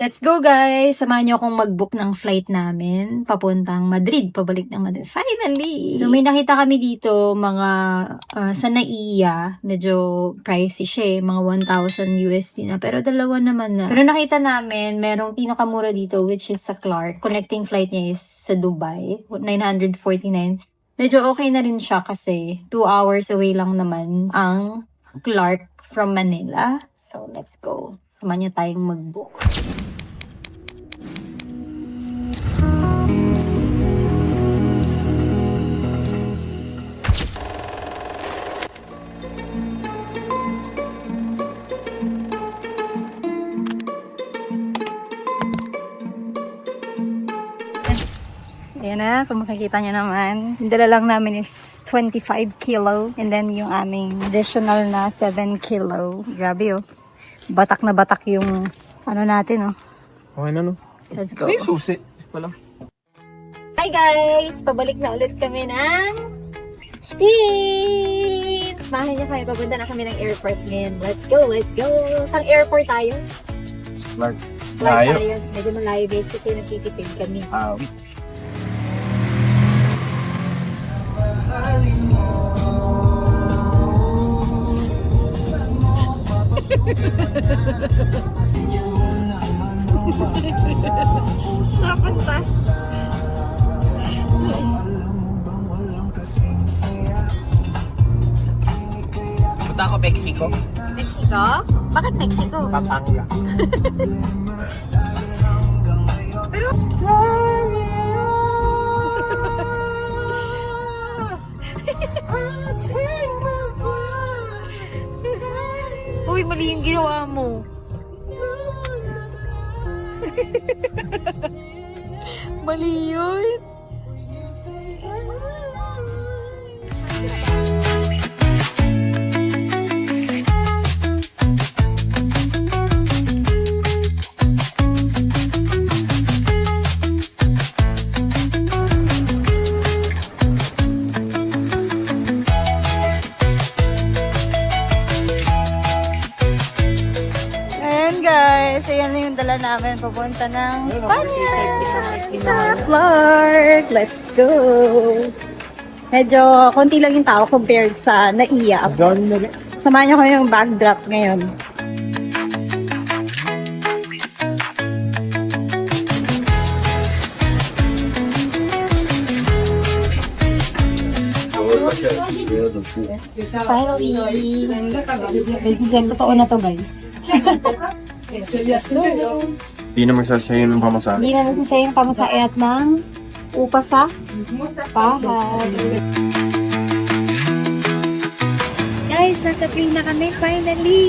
Let's go guys! Samahan niyo akong mag-book ng flight namin papuntang Madrid, pabalik ng Madrid. Finally! So may nakita kami dito mga sa NAIA, medyo pricey siya mga 1,000 USD na, pero dalawa naman na. Pero nakita namin, merong pinakamura dito which is sa Clark. Connecting flight niya is sa Dubai, 949. Medyo okay na rin siya kasi 2 hours away lang naman ang Clark from Manila. So let's go. Samahan niyo tayong mag-book. Ayan na, kung makikita nyo naman. Yung dala lang namin is 25 kilo. And then yung aming additional na 7 kilo. Grabe oh. Batak na batak yung ano natin oh. Okay na no? Let's go. May susi pala. Hi guys! Pabalik na ulit kami ng States! Samahan niyo kami, papunta na kami ng airport ngayon. Let's go, let's go! Saan airport tayo? Clark. Layo. Tayo. Medyo malayo guys kasi nagtitipid kami. Napunta. Punta ako Mexico. Mexico? Bakit Mexico? Pampanga. Pero... Uy, mali yung ginawa mo. Mali yun. Guys, ayan na yung dala namin papunta ng Spanya sa Clark. Let's go! Medyo konti lang yung tao compared sa NAIA. Samahan niyo kami yung backdrop ngayon. Finally! Totoo na to guys. Let's go! Hindi naman sasayin ng pamasahe. Hindi naman sasayang pamasahe ng upa sa bahay. Guys, nasa plane na kami finally!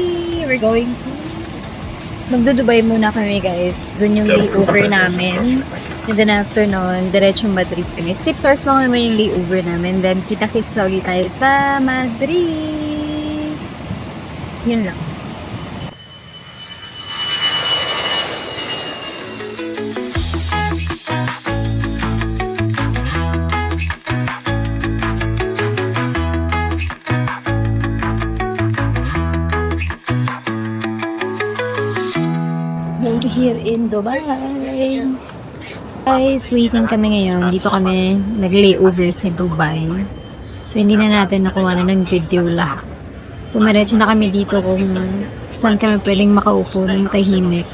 We're going to... Magdudubay muna kami guys. Doon yung layover namin. And then after nun, diretsong Madrid kami. 6 hours lang naman yung layover namin. Then kita-kits ulit tayo sa Madrid. Yun lang. Here in Dubai. Guys, waiting kami ngayon. Dito kami nag-layover sa Dubai. So, hindi na natin nakuha na ng video lahat. Tumiretso na kami dito kung saan kami pwedeng makaupo ng tahimik.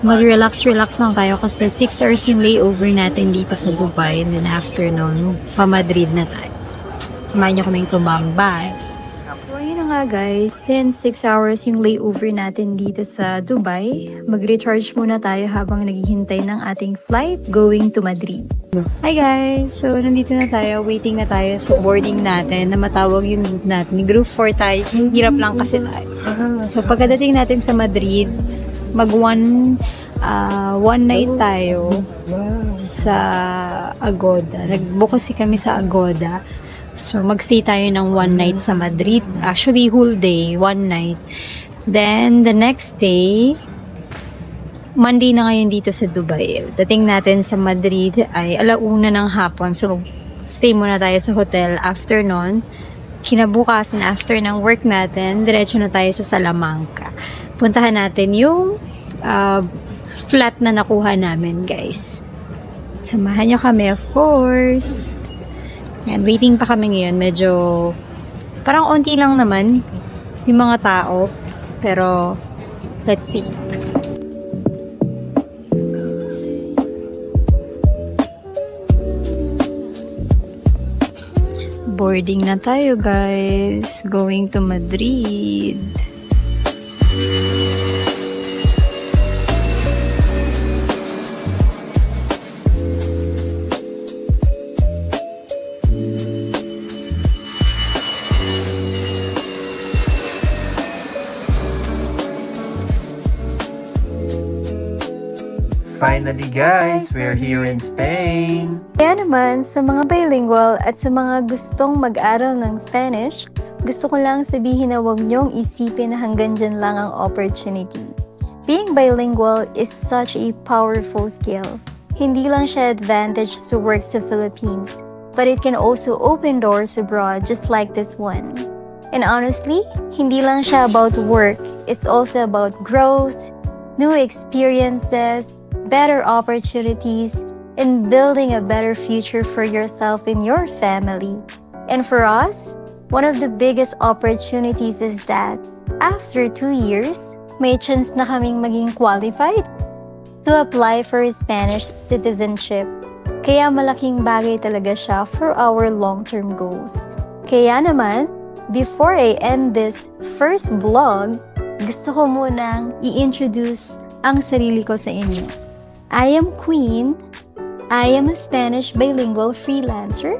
Mag-relax lang tayo kasi 6 hours yung layover natin dito sa Dubai. And then after nun, pa-Madrid na tayo. Samahan niyo kaming tumambay. So, ayun na nga guys, since 6 hours yung layover natin dito sa Dubai, mag-recharge muna tayo habang naghihintay ng ating flight going to Madrid. Hi guys! So, nandito na tayo, waiting na tayo sa boarding natin na matawag yung group natin. Group 4 tayo, hirap lang kasi tayo. So, pagkadating natin sa Madrid, one night tayo sa Agoda. Nag-book kasi kami sa Agoda. So, magstay tayo ng 1 night sa Madrid. Actually, whole day, 1 night. Then, the next day, Monday na ngayon dito sa Dubai. Dating natin sa Madrid ay 1:00 ng hapon. So, stay muna tayo sa hotel. After nun, kinabukasan after ng work natin, diretso na tayo sa Salamanca. Puntahan natin yung flat na nakuha namin, guys. Samahan nyo kami, of course. Yan, waiting pa kami ngayon. Medyo, parang onti lang naman yung mga tao. Pero, let's see. Boarding na tayo, guys. Going to Madrid. Finally guys, we're here in Spain. Kaya naman, sa mga bilingual at sa mga gustong mag-aral ng Spanish, gusto ko lang sabihin na huwag niyong isipin na hanggang dyan lang ang opportunity. Being bilingual is such a powerful skill. Hindi lang siya advantage sa work sa Philippines, but it can also open doors abroad just like this one. And honestly, hindi lang siya about work, it's also about growth, new experiences, better opportunities, and building a better future for yourself and your family. And for us, one of the biggest opportunities is that after 2 years, may chance na kaming maging qualified to apply for Spanish citizenship. Kaya malaking bagay talaga siya for our long-term goals. Kaya naman, before I end this first vlog, gusto ko munang i-introduce ang sarili ko sa inyo. I am Queen. I am a Spanish bilingual freelancer,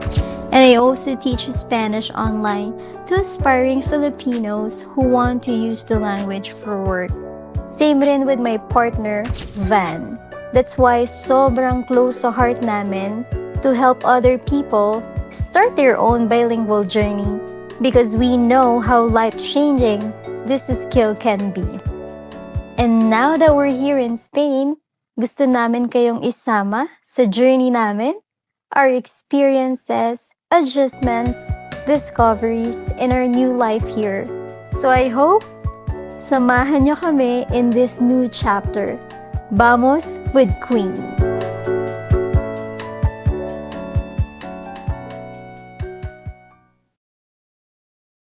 and I also teach Spanish online to aspiring Filipinos who want to use the language for work. Same rin with my partner, Van. That's why sobrang close sa heart namin to help other people start their own bilingual journey because we know how life-changing this skill can be. And now that we're here in Spain, gusto namin kayong isama sa journey namin, our experiences, adjustments, discoveries, and our new life here. So I hope samahan nyo kami in this new chapter. Vamos with Queen!